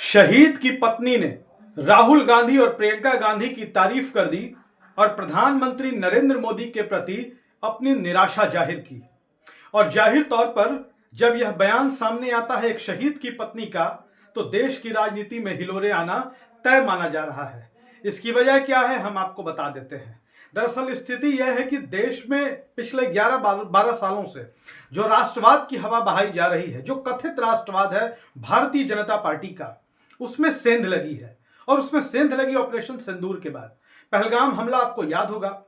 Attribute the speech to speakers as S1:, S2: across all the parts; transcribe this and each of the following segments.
S1: शहीद की पत्नी ने राहुल गांधी और प्रियंका गांधी की तारीफ कर दी और प्रधानमंत्री नरेंद्र मोदी के प्रति अपनी निराशा जाहिर की। और जाहिर तौर पर जब यह बयान सामने आता है एक शहीद की पत्नी का, तो देश की राजनीति में हिलोरे आना तय माना जा रहा है। इसकी वजह क्या है, हम आपको बता देते हैं। दरअसल स्थिति यह है कि देश में पिछले 11-12 सालों से जो राष्ट्रवाद की हवा बहाई जा रही है, जो कथित राष्ट्रवाद है भारतीय जनता पार्टी का, उसमें सेंध लगी है। और उसमें सेंध लगी ऑपरेशन सिंदूर के बाद। पहलगाम हमला आपको याद होगा,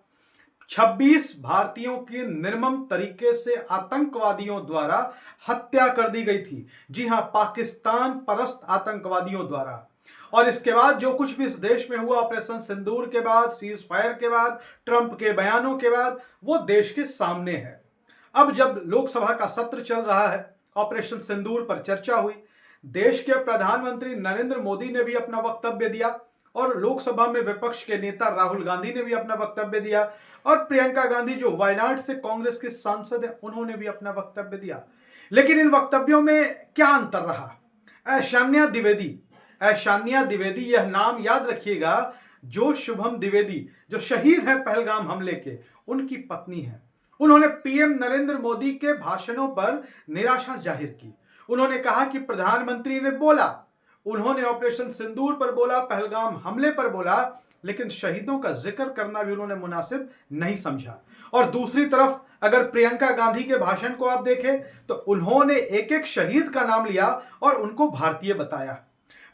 S1: 26 भारतीयों की निर्मम तरीके से आतंकवादियों द्वारा हत्या कर दी गई थी। जी हां, पाकिस्तान परस्त आतंकवादियों द्वारा। और इसके बाद जो कुछ भी इस देश में हुआ ऑपरेशन सिंदूर के बाद, सीज फायर के बाद, ट्रंप के बयानों के बाद, वो देश के सामने है। अब जब लोकसभा का सत्र चल रहा है, ऑपरेशन सिंदूर पर चर्चा हुई, देश के प्रधानमंत्री नरेंद्र मोदी ने भी अपना वक्तव्य दिया और लोकसभा में विपक्ष के नेता राहुल गांधी ने भी अपना वक्तव्य दिया और प्रियंका गांधी जो वायनाड से कांग्रेस के सांसद हैं, उन्होंने भी अपना वक्तव्य दिया। लेकिन इन वक्तव्यों में क्या अंतर रहा? ऐशान्या द्विवेदी, यह नाम याद रखिएगा, जो शुभम द्विवेदी जो शहीद हैं पहलगाम हमले के, उनकी पत्नी है। उन्होंने पीएम नरेंद्र मोदी के भाषणों पर निराशा जाहिर की। उन्होंने कहा कि प्रधानमंत्री ने बोला, उन्होंने ऑपरेशन सिंदूर पर बोला, पहलगाम हमले पर बोला, लेकिन शहीदों का जिक्र करना भी उन्होंने मुनासिब नहीं समझा। और दूसरी तरफ अगर प्रियंका गांधी के भाषण को आप देखें तो उन्होंने एक एक शहीद का नाम लिया और उनको भारतीय बताया।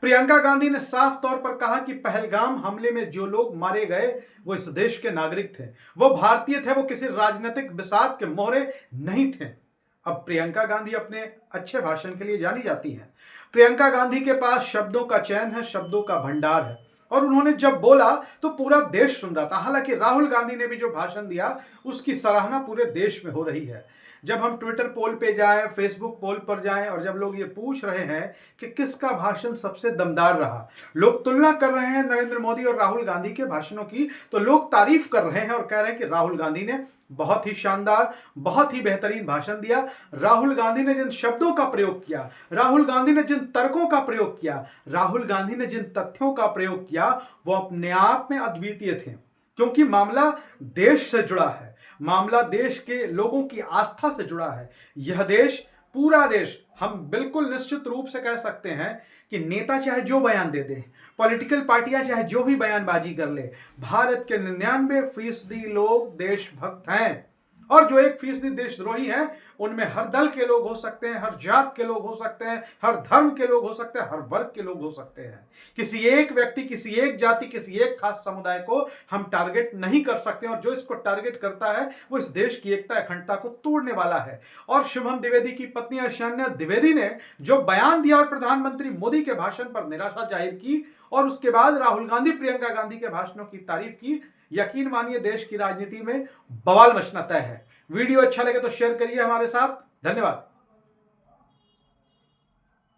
S1: प्रियंका गांधी ने साफ तौर पर कहा कि पहलगाम हमले में जो लोग मारे गए वो इस देश के नागरिक थे, वो भारतीय थे, वो किसी राजनीतिक बिसात के मोहरे नहीं थे। अब प्रियंका गांधी अपने अच्छे भाषण के लिए जानी जाती हैं। प्रियंका गांधी के पास शब्दों का चयन है, शब्दों का भंडार है, और उन्होंने जब बोला तो पूरा देश सुन रहा था। हालांकि राहुल गांधी ने भी जो भाषण दिया उसकी सराहना पूरे देश में हो रही है। जब हम ट्विटर पोल पे जाएं, फेसबुक पोल पर जाएं और जब लोग ये पूछ रहे हैं कि किसका भाषण सबसे दमदार रहा, लोग तुलना कर रहे हैं नरेंद्र मोदी और राहुल गांधी के भाषणों की, तो लोग तारीफ कर रहे हैं और कह रहे हैं कि राहुल गांधी ने बहुत ही शानदार, बहुत ही बेहतरीन भाषण दिया। राहुल गांधी ने जिन शब्दों का प्रयोग किया, राहुल गांधी ने जिन तर्कों का प्रयोग किया, राहुल गांधी ने जिन तथ्यों का प्रयोग किया, वो अपने आप में अद्वितीय थे। क्योंकि मामला देश से जुड़ा है, मामला देश के लोगों की आस्था से जुड़ा है। यह देश, पूरा देश, हम बिल्कुल निश्चित रूप से कह सकते हैं कि नेता चाहे जो बयान दे दे, पॉलिटिकल पार्टियां चाहे जो भी बयानबाजी कर ले, भारत के 99% लोग देशभक्त हैं। और जो 1% देशद्रोही हैं, उनमें हर दल के लोग हो सकते हैं, हर जात के लोग हो सकते हैं, हर धर्म के लोग हो सकते हैं, हर वर्ग के लोग हो सकते हैं। किसी एक व्यक्ति, किसी एक जाति, किसी एक खास समुदाय को हम टारगेट नहीं कर सकते, और जो इसको टारगेट करता है वो इस देश की एकता अखंडता को तोड़ने वाला है। और शुभम द्विवेदी की पत्नी ऐशान्या द्विवेदी ने जो बयान दिया और प्रधानमंत्री मोदी के भाषण पर निराशा जाहिर की और उसके बाद राहुल गांधी प्रियंका गांधी के भाषणों की तारीफ की, यकीन मानिए देश की राजनीति में बवाल मचना तय है। वीडियो अच्छा लगे तो शेयर करिए हमारे साथ। धन्यवाद।